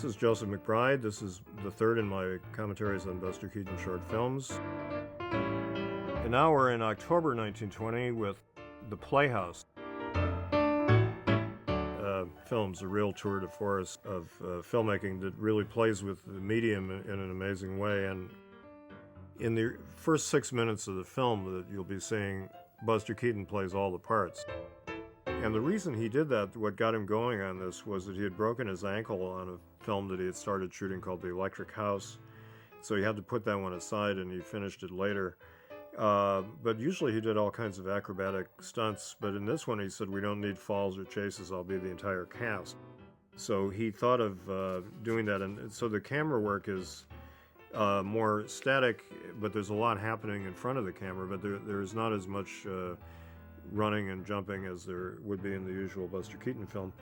This is Joseph McBride. This is the third in my commentaries on Buster Keaton short films. And now we're in October 1920 with The Playhouse. Films, a real tour de force of filmmaking that really plays with the medium in an amazing way. And in the first 6 minutes of the film that you'll be seeing, Buster Keaton plays all the parts. And the reason he did that, what got him going on this, was that he had broken his ankle on a film that he had started shooting called The Electric House. So he had to put that one aside, and he finished it later. But usually he did all kinds of acrobatic stunts, but in this one he said, we don't need falls or chases, I'll be the entire cast. So he thought of doing that, and so the camera work is more static, but there's a lot happening in front of the camera, but there's not as much running and jumping as there would be in the usual Buster Keaton film.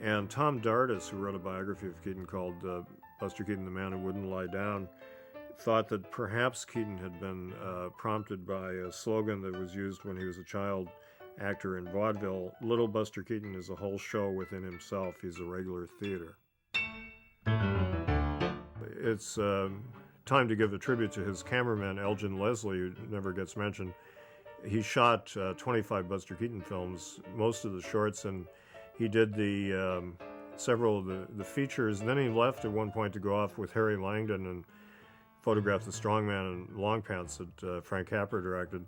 And Tom Dardis, who wrote a biography of Keaton called Buster Keaton, the Man Who Wouldn't Lie Down, thought that perhaps Keaton had been prompted by a slogan that was used when he was a child actor in vaudeville. Little Buster Keaton is a whole show within himself. He's a regular theater. It's time to give a tribute to his cameraman, Elgin Leslie, who never gets mentioned. He shot 25 Buster Keaton films, most of the shorts, and he did several of the features. And then he left at one point to go off with Harry Langdon and photographed The Strongman in Long Pants that Frank Capra directed,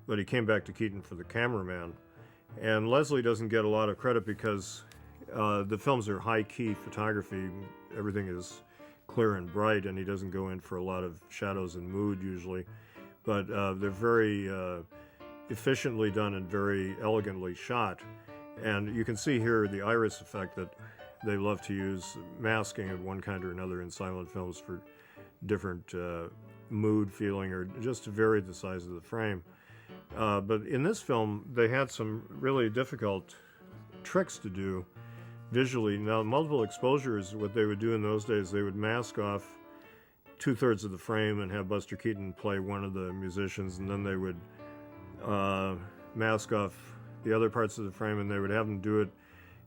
but he came back to Keaton for the cameraman. And Leslie doesn't get a lot of credit because the films are high-key photography. Everything is clear and bright, and he doesn't go in for a lot of shadows and mood usually. But they're very efficiently done and very elegantly shot. And you can see here the iris effect that they love to use, masking of one kind or another in silent films for different mood, feeling, or just to vary the size of the frame. But in this film, they had some really difficult tricks to do visually. Now, multiple exposures, what they would do in those days, they would mask off 2/3 of the frame and have Buster Keaton play one of the musicians, and then they would mask off the other parts of the frame, and they would have them do it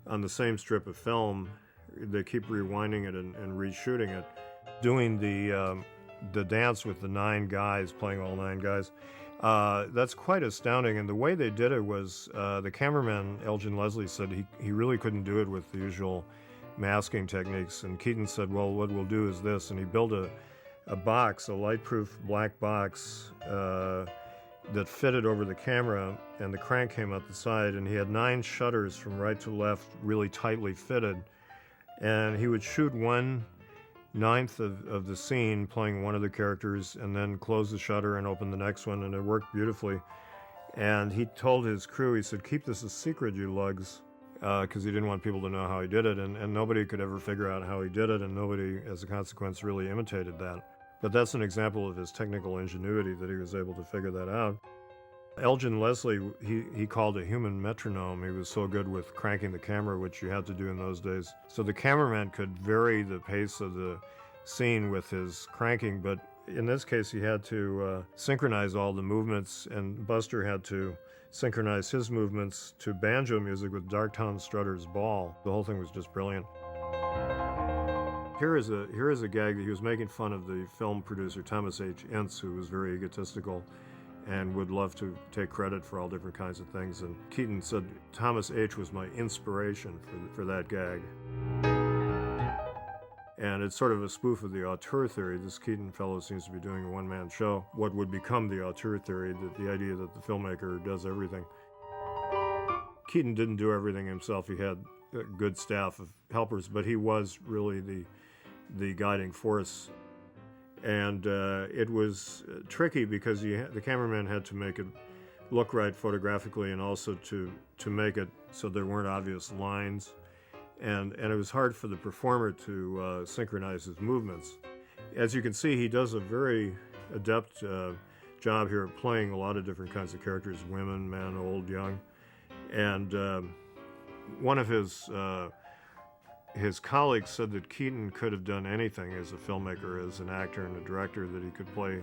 on the same strip of film. They keep rewinding it and reshooting it. Doing the dance with the 9 guys, playing all 9 guys, that's quite astounding. And the way they did it was, the cameraman, Elgin Leslie, said he really couldn't do it with the usual masking techniques. And Keaton said, well, what we'll do is this. And he built a box, a light-proof black box that fitted over the camera, and the crank came out the side. And he had 9 shutters from right to left, really tightly fitted. And he would shoot 1/9 of the scene playing one of the characters and then close the shutter and open the next one, and it worked beautifully. And he told his crew, he said, keep this a secret, you lugs, because he didn't want people to know how he did it, and nobody could ever figure out how he did it, and nobody, as a consequence, really imitated that. But that's an example of his technical ingenuity, that he was able to figure that out. Elgin Leslie, he called a human metronome. He was so good with cranking the camera, which you had to do in those days. So the cameraman could vary the pace of the scene with his cranking, but in this case he had to synchronize all the movements, and Buster had to synchronize his movements to banjo music with Dark Tom Strutter's Ball. The whole thing was just brilliant. Here is a gag that he was making fun of the film producer Thomas H. Ince, who was very egotistical and would love to take credit for all different kinds of things. And Keaton said, Thomas H. was my inspiration for that gag. And it's sort of a spoof of the auteur theory. This Keaton fellow seems to be doing a one-man show. What would become the auteur theory, that the idea that the filmmaker does everything. Keaton didn't do everything himself. He had a good staff of helpers, but he was really the guiding force. And it was tricky because the cameraman had to make it look right photographically, and also to make it so there weren't obvious lines. And it was hard for the performer to synchronize his movements. As you can see, he does a very adept job here of playing a lot of different kinds of characters, women, men, old, young. And one of his colleagues said that Keaton could have done anything as a filmmaker, as an actor and a director, that he could play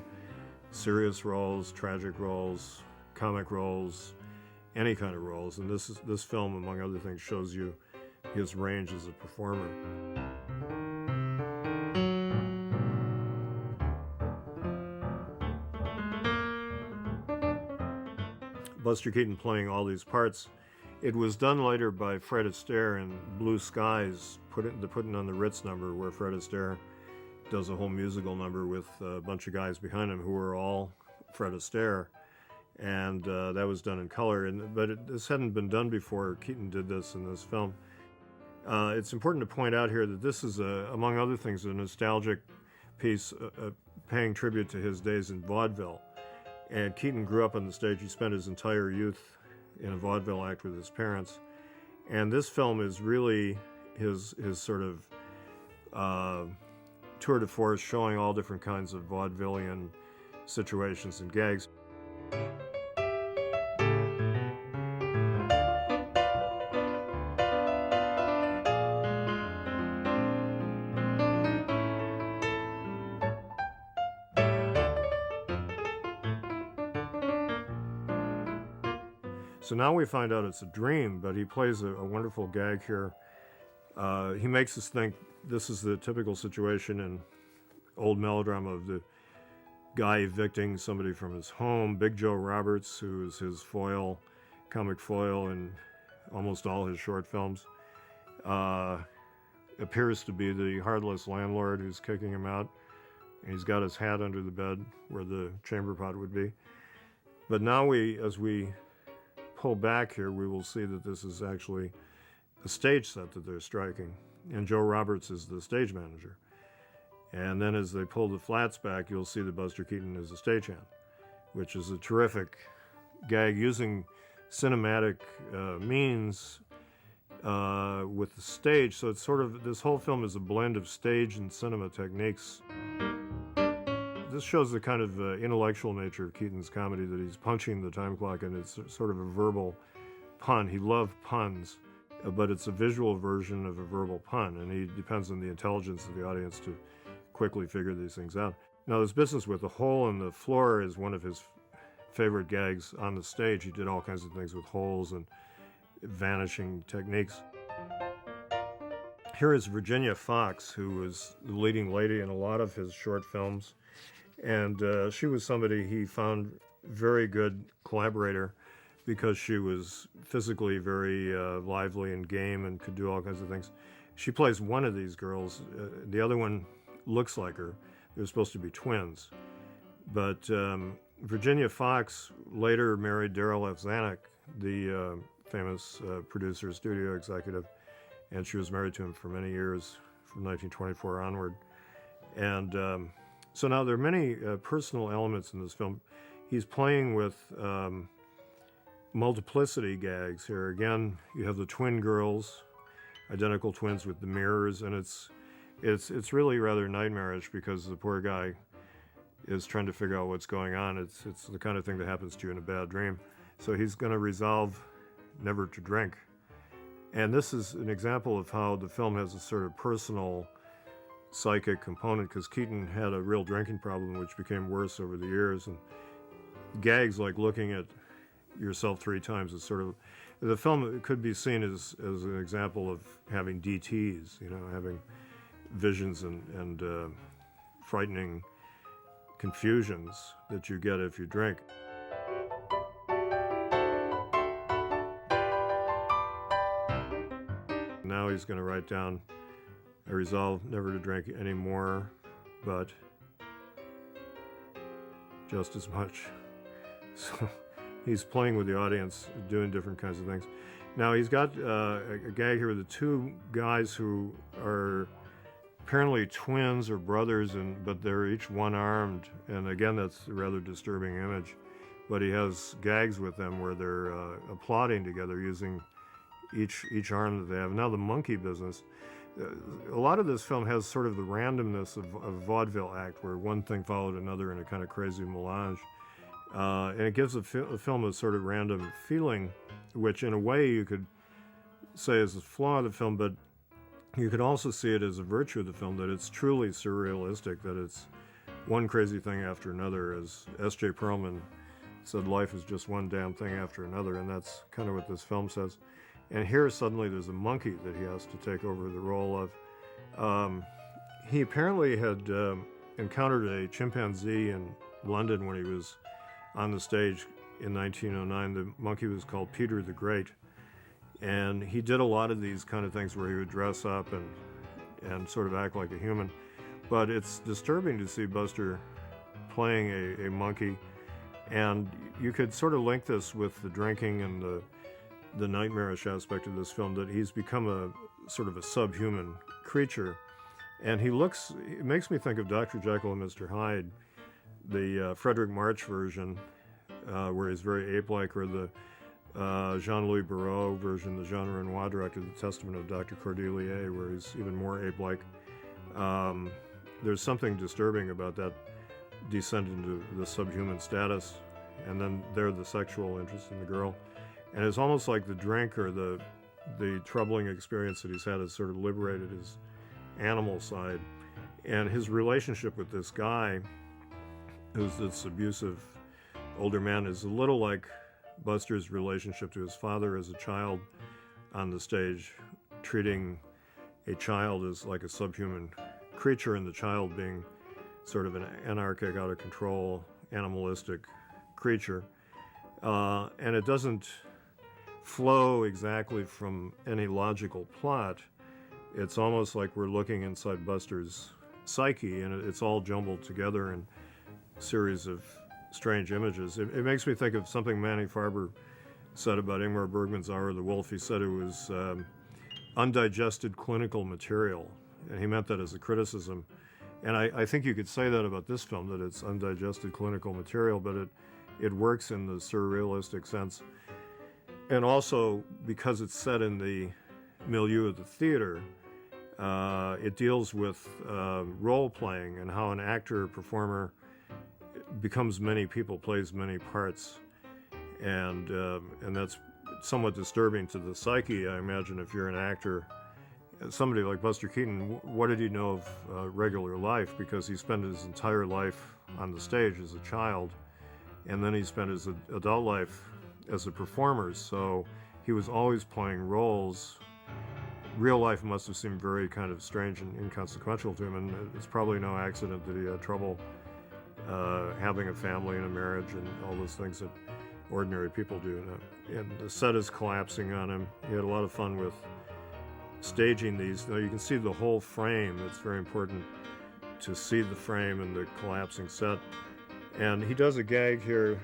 serious roles, tragic roles, comic roles, any kind of roles. And this film, among other things, shows you his range as a performer. Buster Keaton playing all these parts. It was done later by Fred Astaire in Blue Skies, putting on the Ritz number, where Fred Astaire does a whole musical number with a bunch of guys behind him who are all Fred Astaire, and that was done in color. But this hadn't been done before. Keaton did this in this film. It's important to point out here that this is, among other things, a nostalgic piece paying tribute to his days in vaudeville. And Keaton grew up on the stage. He spent his entire youth in a vaudeville act with his parents. And this film is really his sort of tour de force, showing all different kinds of vaudevillian situations and gags. So now we find out it's a dream, but he plays a wonderful gag here. He makes us think this is the typical situation in old melodrama of the guy evicting somebody from his home. Big Joe Roberts, who is his foil, comic foil in almost all his short films, appears to be the heartless landlord who's kicking him out. And he's got his hat under the bed where the chamber pot would be. But now as we pull back here, we will see that this is actually a stage set that they're striking, and Joe Roberts is the stage manager. And then as they pull the flats back, you'll see that Buster Keaton is a stagehand, which is a terrific gag using cinematic means with the stage. So it's sort of, this whole film is a blend of stage and cinema techniques. This shows the kind of intellectual nature of Keaton's comedy, that he's punching the time clock, and it's sort of a verbal pun. He loved puns, but it's a visual version of a verbal pun, and he depends on the intelligence of the audience to quickly figure these things out. Now, this business with the hole in the floor is one of his favorite gags on the stage. He did all kinds of things with holes and vanishing techniques. Here is Virginia Fox, who was the leading lady in a lot of his short films. And she was somebody he found very good collaborator because she was physically very lively and game and could do all kinds of things. She plays one of these girls. The other one looks like her. They're supposed to be twins. But Virginia Fox later married Darryl F. Zanuck, the famous producer, studio executive, and she was married to him for many years, from 1924 onward. And so now there are many personal elements in this film. He's playing with multiplicity gags here. Again, you have the twin girls, identical twins with the mirrors, and it's really rather nightmarish because the poor guy is trying to figure out what's going on. It's the kind of thing that happens to you in a bad dream. So he's going to resolve never to drink. And this is an example of how the film has a sort of personal psychic component, because Keaton had a real drinking problem which became worse over the years, and gags like looking at yourself 3 times is sort of, the film could be seen as an example of having DTs, having visions and frightening confusions that you get if you drink. Now he's going to write down, I resolve never to drink anymore, but just as much. So he's playing with the audience, doing different kinds of things. Now he's got a gag here with the 2 guys who are apparently twins or brothers, but they're each one-armed, and again, that's a rather disturbing image. But he has gags with them where they're applauding together using each arm that they have. Now the monkey business. A lot of this film has sort of the randomness of a vaudeville act, where one thing followed another in a kind of crazy melange. And it gives the film a sort of random feeling, which in a way you could say is a flaw of the film, but you could also see it as a virtue of the film, that it's truly surrealistic, that it's one crazy thing after another. As S.J. Perlman said, life is just one damn thing after another, and that's kind of what this film says. And here suddenly there's a monkey that he has to take over the role of. He apparently had encountered a chimpanzee in London when he was on the stage in 1909. The monkey was called Peter the Great. And he did a lot of these kind of things where he would dress up and sort of act like a human. But it's disturbing to see Buster playing a monkey. And you could sort of link this with the drinking and the nightmarish aspect of this film, that he's become a sort of a subhuman creature. And it makes me think of Dr. Jekyll and Mr. Hyde, the Frederick March version, where he's very ape-like, or the Jean-Louis Barrault version, the Jean Renoir directed, The Testament of Dr. Cordelier, where he's even more ape-like. There's something disturbing about that descent into the subhuman status, and then the sexual interest in the girl. And it's almost like the drink or the troubling experience that he's had has sort of liberated his animal side. And his relationship with this guy, who's this abusive older man, is a little like Buster's relationship to his father as a child on the stage, treating a child as like a subhuman creature, and the child being sort of an anarchic, out of control, animalistic creature. And it doesn't flow exactly from any logical plot. It's almost like we're looking inside Buster's psyche, and it's all jumbled together in a series of strange images. It makes me think of something Manny Farber said about Ingmar Bergman's Hour of the Wolf. He said it was undigested clinical material, and he meant that as a criticism. And I think you could say that about this film, that it's undigested clinical material, but it works in the surrealistic sense. And also, because it's set in the milieu of the theater, it deals with role-playing and how an actor-performer becomes many people, plays many parts, and that's somewhat disturbing to the psyche. I imagine if you're an actor, somebody like Buster Keaton, what did he know of regular life? Because he spent his entire life on the stage as a child, and then he spent his adult life as a performer, so he was always playing roles. Real life must have seemed very kind of strange and inconsequential to him, and it's probably no accident that he had trouble having a family and a marriage and all those things that ordinary people do. And the set is collapsing on him. He had a lot of fun with staging these. Now you can see the whole frame. It's very important to see the frame and the collapsing set. And he does a gag here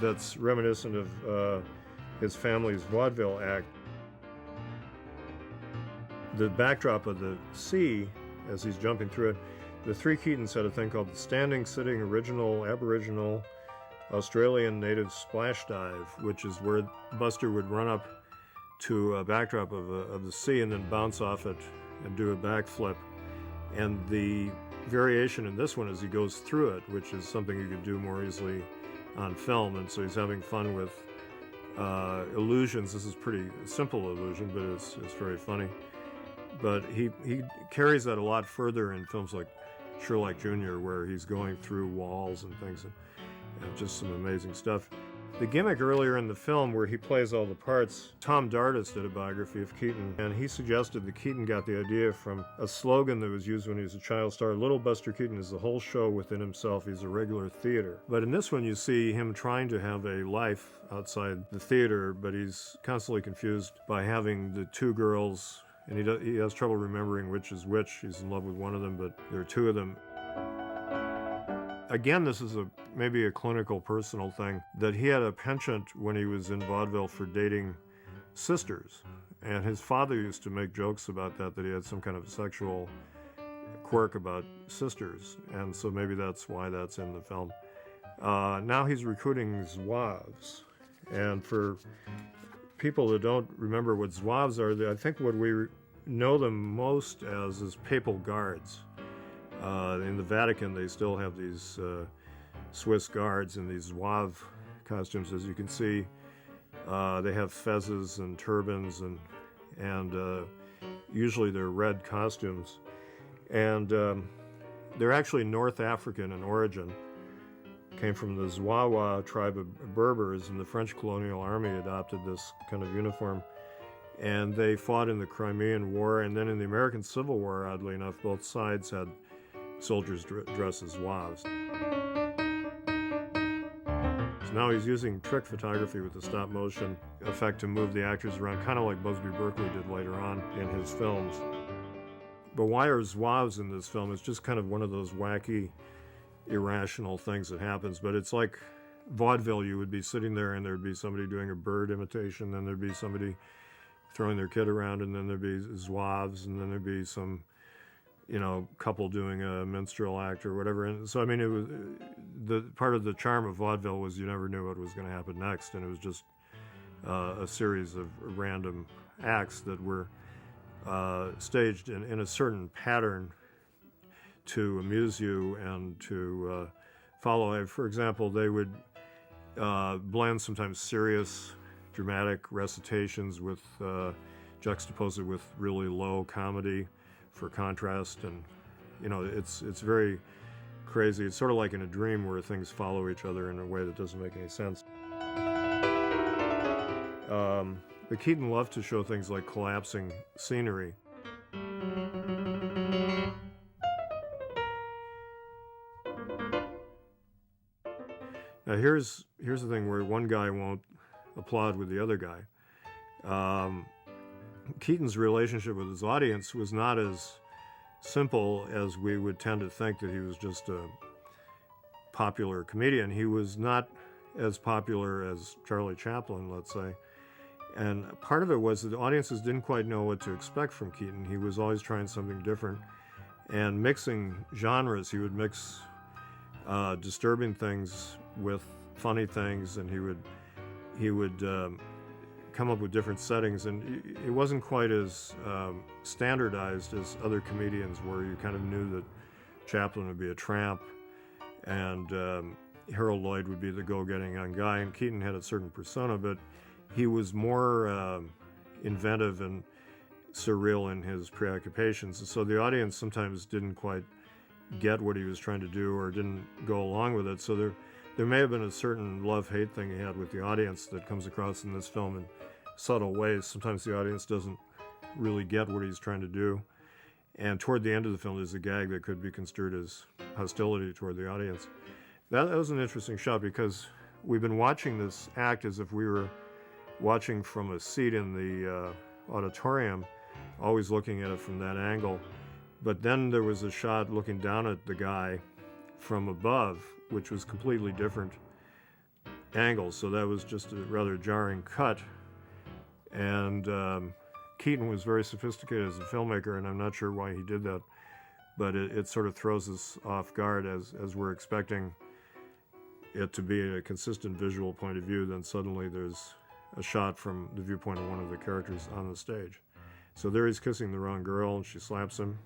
that's reminiscent of his family's vaudeville act. The backdrop of the sea, as he's jumping through it, the three Keatons had a thing called the standing, sitting, original, aboriginal, Australian native splash dive, which is where Buster would run up to a backdrop of the sea and then bounce off it and do a backflip. And the variation in this one is he goes through it, which is something you could do more easily on film. And so he's having fun with illusions. This is pretty simple illusion, but it's very funny. But he carries that a lot further in films like Sherlock Jr., where he's going through walls and things, and just some amazing stuff. The gimmick earlier in the film where he plays all the parts, Tom Dardis did a biography of Keaton, and he suggested that Keaton got the idea from a slogan that was used when he was a child star: "Little Buster Keaton is the whole show within himself. He's a regular theater." But in this one you see him trying to have a life outside the theater, but he's constantly confused by having the two girls, and he has trouble remembering which is which. He's in love with one of them, but there are two of them. Again, this is maybe a clinical personal thing, that he had a penchant when he was in vaudeville for dating sisters. And his father used to make jokes about that he had some kind of sexual quirk about sisters. And so maybe that's why that's in the film. Now he's recruiting zouaves. And for people that don't remember what zouaves are, I think what we know them most as is papal guards. In the Vatican, they still have these Swiss guards in these zouave costumes. As you can see, they have fezzes and turbans, and usually they're red costumes. And they're actually North African in origin. Came from the Zouawa tribe of Berbers, and the French colonial army adopted this kind of uniform. And they fought in the Crimean War, and then in the American Civil War, oddly enough, both sides had soldiers dressed as zouaves. Now he's using trick photography with the stop motion effect to move the actors around, kind of like Busby Berkeley did later on in his films. But why are zouaves in this film? It's just kind of one of those wacky, irrational things that happens. But it's like vaudeville. You would be sitting there and there'd be somebody doing a bird imitation, then there'd be somebody throwing their kid around, and then there'd be zouaves, and then there'd be some, couple doing a minstrel act or whatever. And so, I mean, it was the part of the charm of vaudeville was you never knew what was going to happen next, and it was just a series of random acts that were staged in a certain pattern to amuse you and to follow. For example, they would blend sometimes serious, dramatic recitations with juxtaposed with really low comedy for contrast, and it's very crazy. It's sort of like in a dream where things follow each other in a way that doesn't make any sense. But Keaton loved to show things like collapsing scenery. Now here's the thing where one guy won't applaud with the other guy. Keaton's relationship with his audience was not as simple as we would tend to think, that he was just a popular comedian. He was not as popular as Charlie Chaplin, let's say. And part of it was that the audiences didn't quite know what to expect from Keaton. He was always trying something different and mixing genres. He would mix disturbing things with funny things, and he would come up with different settings, and it wasn't quite as standardized as other comedians, where you kind of knew that Chaplin would be a tramp and Harold Lloyd would be the go-getting young guy, and Keaton had a certain persona, but he was more inventive and surreal in his preoccupations. So the audience sometimes didn't quite get what he was trying to do or didn't go along with it. So there may have been a certain love-hate thing he had with the audience that comes across in this film in subtle ways. Sometimes the audience doesn't really get what he's trying to do. And toward the end of the film, there's a gag that could be construed as hostility toward the audience. That was an interesting shot, because we've been watching this act as if we were watching from a seat in the auditorium, always looking at it from that angle. But then there was a shot looking down at the guy from above, which was completely different angle. So that was just a rather jarring cut. And Keaton was very sophisticated as a filmmaker, and I'm not sure why he did that, but it sort of throws us off guard as we're expecting it to be a consistent visual point of view. Then suddenly there's a shot from the viewpoint of one of the characters on the stage. So there he's kissing the wrong girl, and she slaps him.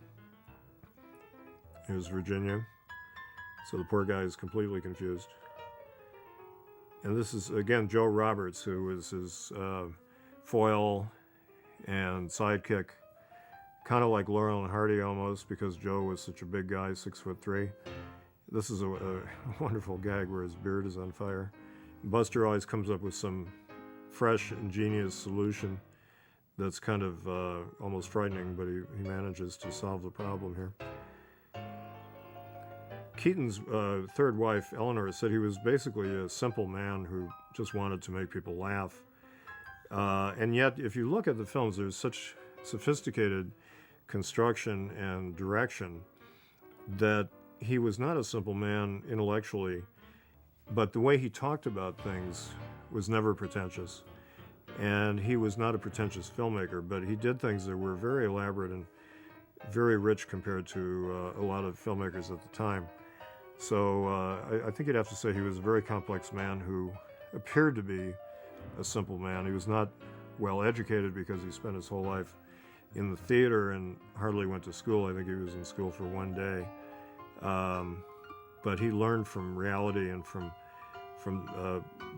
It was Virginia. So the poor guy is completely confused. And this is, again, Joe Roberts, who was his foil and sidekick, kind of like Laurel and Hardy almost, because Joe was such a big guy, 6'3". This is a wonderful gag where his beard is on fire. Buster always comes up with some fresh, ingenious solution that's kind of almost frightening, but he manages to solve the problem here. Keaton's third wife, Eleanor, said he was basically a simple man who just wanted to make people laugh. And yet, if you look at the films, there's such sophisticated construction and direction that he was not a simple man intellectually, but the way he talked about things was never pretentious. And he was not a pretentious filmmaker, but he did things that were very elaborate and very rich compared to a lot of filmmakers at the time. So I think you'd have to say he was a very complex man who appeared to be a simple man. He was not well educated because he spent his whole life in the theater and hardly went to school. I think he was in school for one day. But he learned from reality and from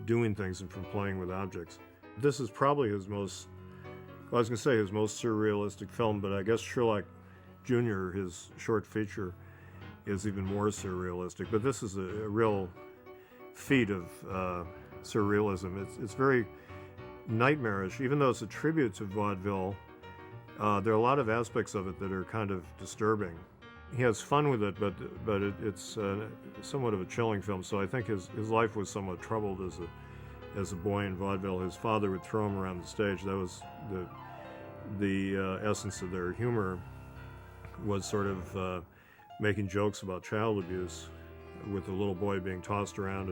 doing things and from playing with objects. This is probably his most, well, I was going to say his most surrealistic film, but I guess Sherlock Jr., his short feature, is even more surrealistic. But this is a real feat of surrealism. It's very nightmarish, even though it's a tribute to vaudeville. There are a lot of aspects of it that are kind of disturbing. he has fun with it, but it's somewhat of a chilling film. So I think his life was somewhat troubled as a boy in vaudeville. His father would throw him around the stage. That was the essence of their humor, was sort of making jokes about child abuse, with the little boy being tossed around.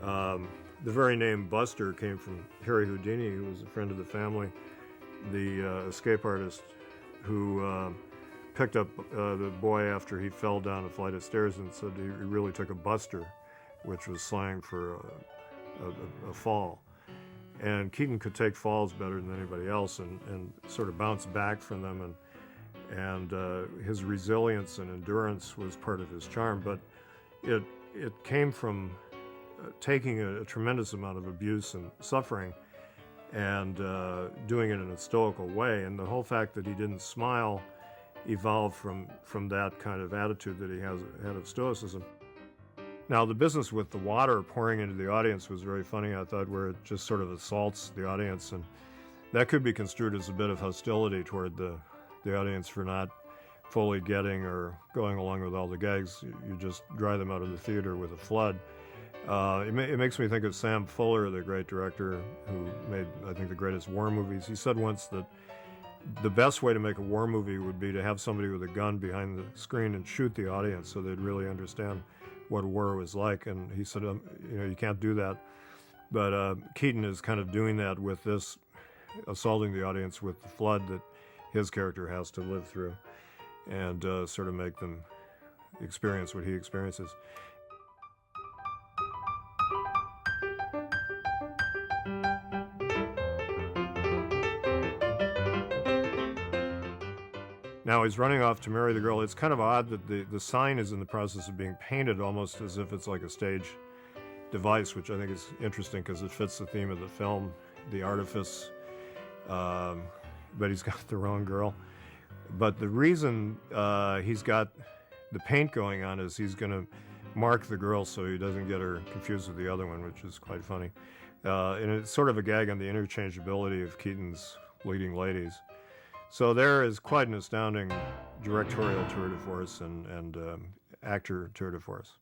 And the very name Buster came from Harry Houdini, who was a friend of the family, the escape artist who picked up the boy after he fell down a flight of stairs and said he really took a buster, which was slang for a fall. And Keaton could take falls better than anybody else and sort of bounce back from them, and his resilience and endurance was part of his charm. But it came from taking a tremendous amount of abuse and suffering and doing it in a stoical way. And the whole fact that he didn't smile evolved from that kind of attitude that he had of stoicism. Now, the business with the water pouring into the audience was very funny, I thought, where it just sort of assaults the audience, and that could be construed as a bit of hostility toward the audience for not fully getting or going along with all the gags. You just dry them out of the theater with a flood. It makes me think of Sam Fuller, the great director who made, I think, the greatest war movies. He said once that the best way to make a war movie would be to have somebody with a gun behind the screen and shoot the audience so they'd really understand what war was like. And he said, you can't do that. But Keaton is kind of doing that with this, assaulting the audience with the flood that his character has to live through, and sort of make them experience what he experiences. Now he's running off to marry the girl. It's kind of odd that the sign is in the process of being painted almost as if it's like a stage device, which I think is interesting because it fits the theme of the film, the artifice, but he's got the wrong girl. But the reason he's got the paint going on is he's going to mark the girl so he doesn't get her confused with the other one, which is quite funny. And it's sort of a gag on the interchangeability of Keaton's leading ladies. So there is quite an astounding directorial tour de force and actor tour de force.